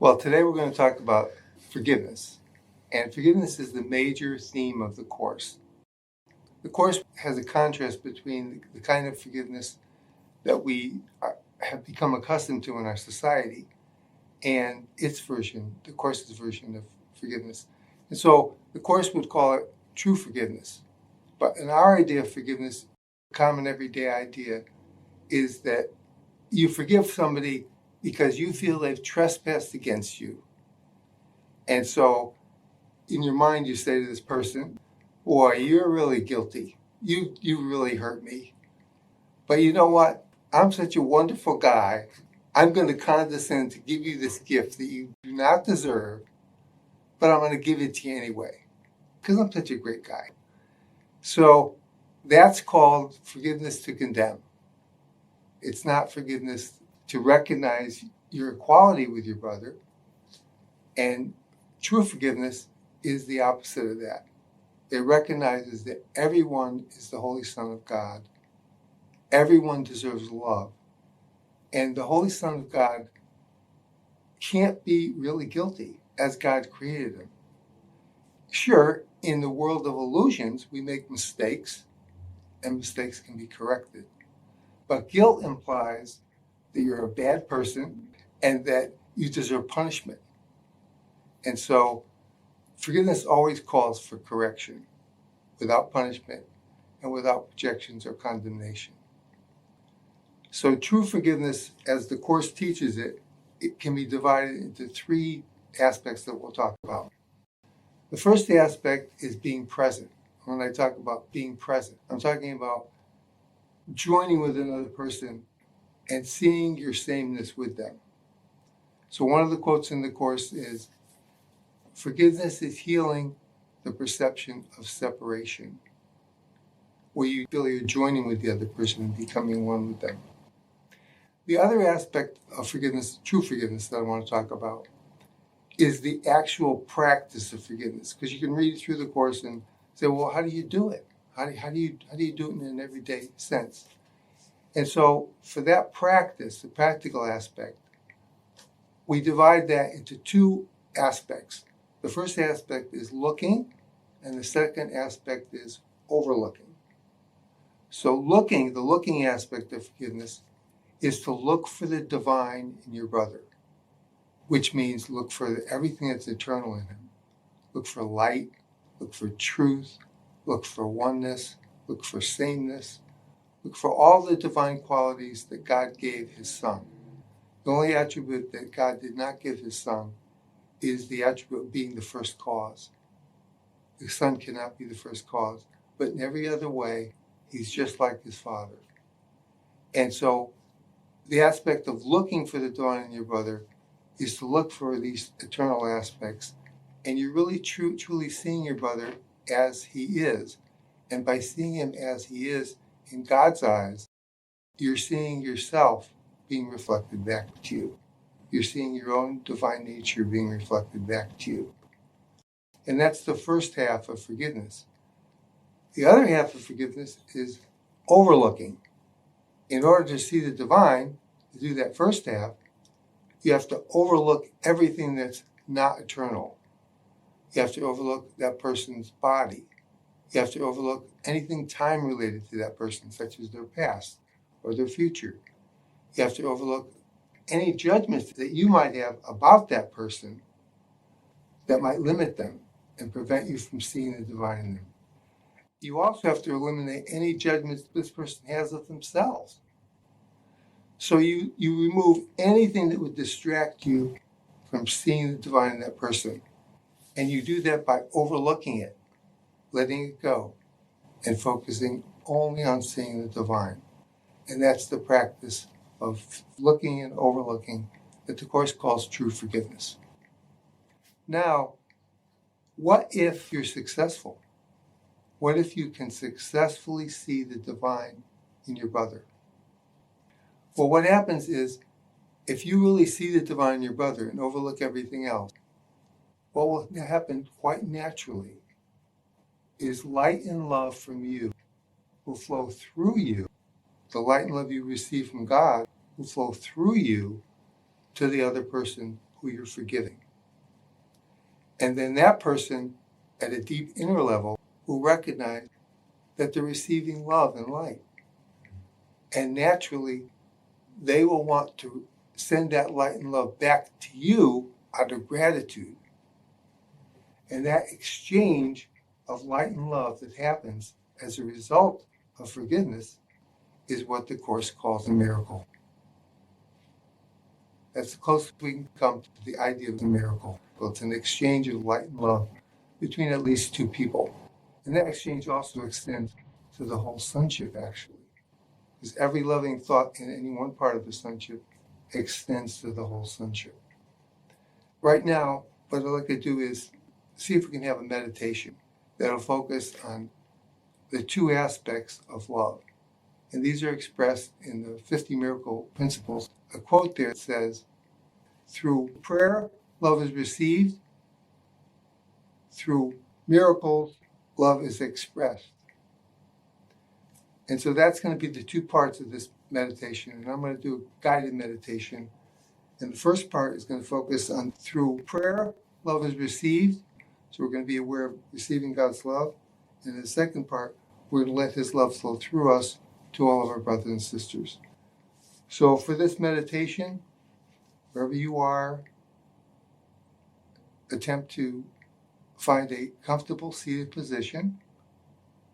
Well, today we're going to talk about forgiveness. And forgiveness is the major theme of the Course. The Course has a contrast between the kind of forgiveness that we have become accustomed to in our society and its version, the Course's version of forgiveness. And so the Course would call it true forgiveness. But in our idea of forgiveness, a common everyday idea is that you forgive somebody because you feel they've trespassed against you. And so in your mind, you say to this person, boy, you're really guilty. You really hurt me. But you know what? I'm such a wonderful guy. I'm going to condescend to give you this gift that you do not deserve, but I'm going to give it to you anyway because I'm such a great guy. So that's called forgiveness to condemn. It's not forgiveness to recognize your equality with your brother. And true forgiveness is the opposite of that. It recognizes that everyone is the Holy Son of God. Everyone deserves love. And the Holy Son of God can't be really guilty as God created him. Sure, in the world of illusions, we make mistakes, and mistakes can be corrected. But guilt implies that you're a bad person and that you deserve punishment. And so forgiveness always calls for correction without punishment and without projections or condemnation. So true forgiveness, as the Course teaches it, it can be divided into three aspects that we'll talk about. The first aspect is being present. When I talk about being present, I'm talking about joining with another person and seeing your sameness with them. So one of the quotes in the Course is, forgiveness is healing the perception of separation, where you feel you're joining with the other person and becoming one with them. The other aspect of forgiveness, true forgiveness, that I want to talk about is the actual practice of forgiveness. Because you can read through the Course and say, well, how do you do it? How do you do it in an everyday sense? And so for that practice, the practical aspect, we divide that into two aspects. The first aspect is looking, and the second aspect is overlooking. So the looking aspect of forgiveness is to look for the divine in your brother, which means look for everything that's eternal in him. Look for light, look for truth, look for oneness, look for sameness, look for all the divine qualities that God gave his Son. The only attribute that God did not give his Son is the attribute of being the first cause. The Son cannot be the first cause, but in every other way, he's just like his Father. And so the aspect of looking for the divine in your brother is to look for these eternal aspects, and you're really truly seeing your brother as he is. And by seeing him as he is in God's eyes, you're seeing yourself being reflected back to you. You're seeing your own divine nature being reflected back to you. And that's the first half of forgiveness. The other half of forgiveness is overlooking. In order to see the divine, to do that first half, you have to overlook everything that's not eternal. You have to overlook that person's body. You have to overlook anything time related to that person, such as their past or their future. You have to overlook any judgments that you might have about that person that might limit them and prevent you from seeing the divine in them. You also have to eliminate any judgments this person has of themselves. So you remove anything that would distract you from seeing the divine in that person. And you do that by overlooking it, letting it go, and focusing only on seeing the divine. And that's the practice of looking and overlooking that the Course calls true forgiveness. Now, what if you're successful? What if you can successfully see the divine in your brother? Well, what happens is, if you really see the divine in your brother and overlook everything else, what will happen quite naturally is light and love from you will flow through you. The light and love you receive from God will flow through you to the other person who you're forgiving. And then that person at a deep inner level will recognize that they're receiving love and light. And naturally, they will want to send that light and love back to you out of gratitude. And that exchange of light and love that happens as a result of forgiveness is what the Course calls a miracle. That's the closest we can come to the idea of a miracle. Well, it's an exchange of light and love between at least two people. And that exchange also extends to the whole sonship, actually. Because every loving thought in any one part of the sonship extends to the whole sonship. Right now, what I'd like to do is see if we can have a meditation that'll focus on the two aspects of love. And these are expressed in the 50 Miracle Principles. A quote there says, "Through prayer, love is received. Through miracles, love is expressed." And so that's going to be the two parts of this meditation. And I'm going to do a guided meditation. And the first part is going to focus on through prayer, love is received. So we're going to be aware of receiving God's love. And in the second part, we're going to let His love flow through us to all of our brothers and sisters. So for this meditation, wherever you are, attempt to find a comfortable seated position.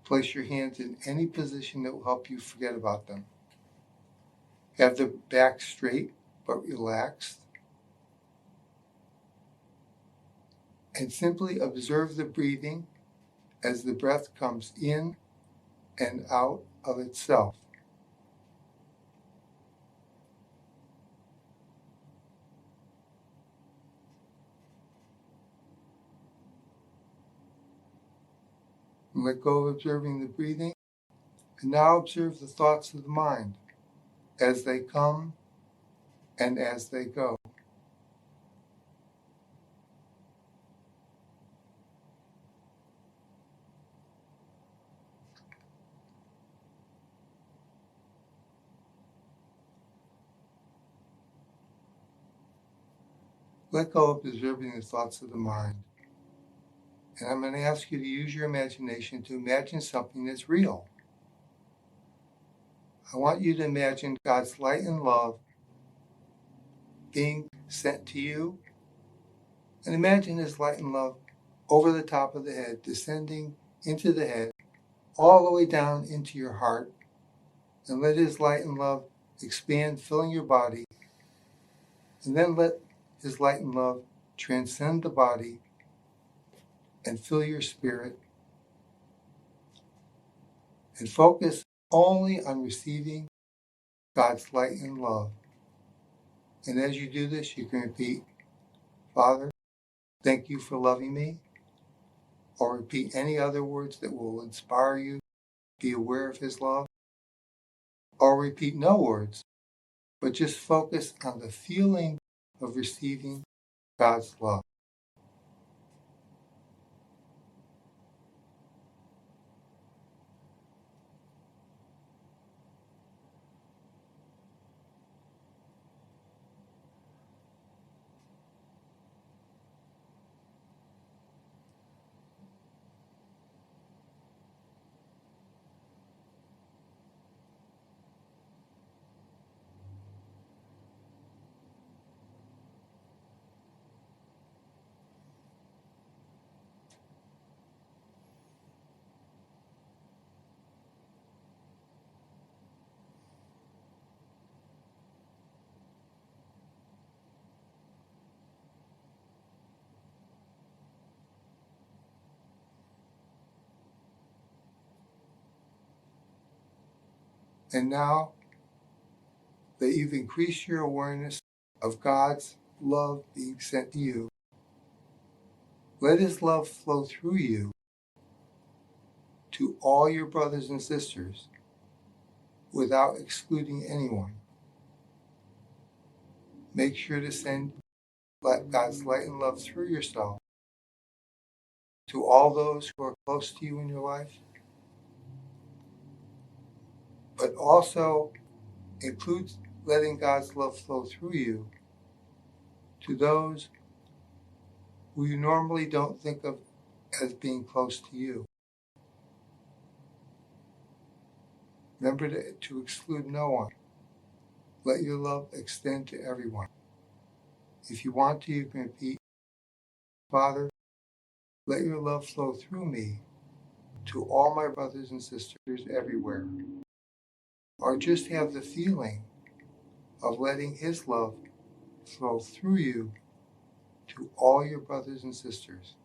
Place your hands in any position that will help you forget about them. Have the back straight but relaxed. And simply observe the breathing as the breath comes in and out of itself. And let go of observing the breathing. And now observe the thoughts of the mind as they come and as they go. Let go of observing the thoughts of the mind. And I'm going to ask you to use your imagination to imagine something that's real. I want you to imagine God's light and love being sent to you. And imagine His light and love over the top of the head, descending into the head, all the way down into your heart. And let His light and love expand, filling your body. And then let His light and love transcend the body and fill your spirit. And focus only on receiving God's light and love. And as you do this, you can repeat, "Father, thank you for loving me," or repeat any other words that will inspire you, be aware of His love, or repeat no words, but just focus on the feeling of receiving God's love. And now that you've increased your awareness of God's love being sent to you, let His love flow through you to all your brothers and sisters without excluding anyone. Make sure to send God's light and love through yourself to all those who are close to you in your life, but also includes letting God's love flow through you to those who you normally don't think of as being close to you. Remember to exclude no one. Let your love extend to everyone. If you want to, you can repeat, Father, let your love flow through me to all my brothers and sisters everywhere. Or just have the feeling of letting His love flow through you to all your brothers and sisters.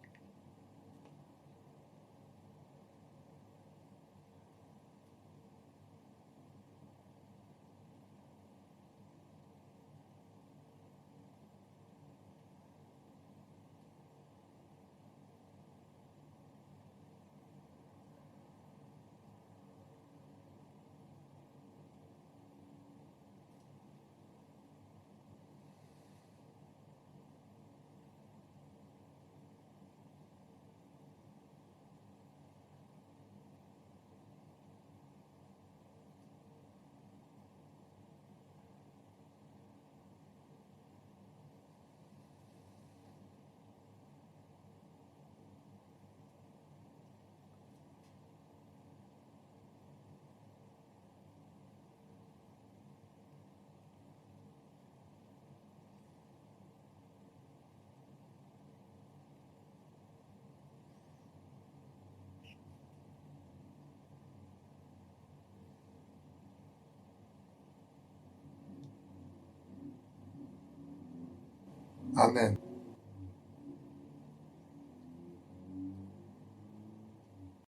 Amen.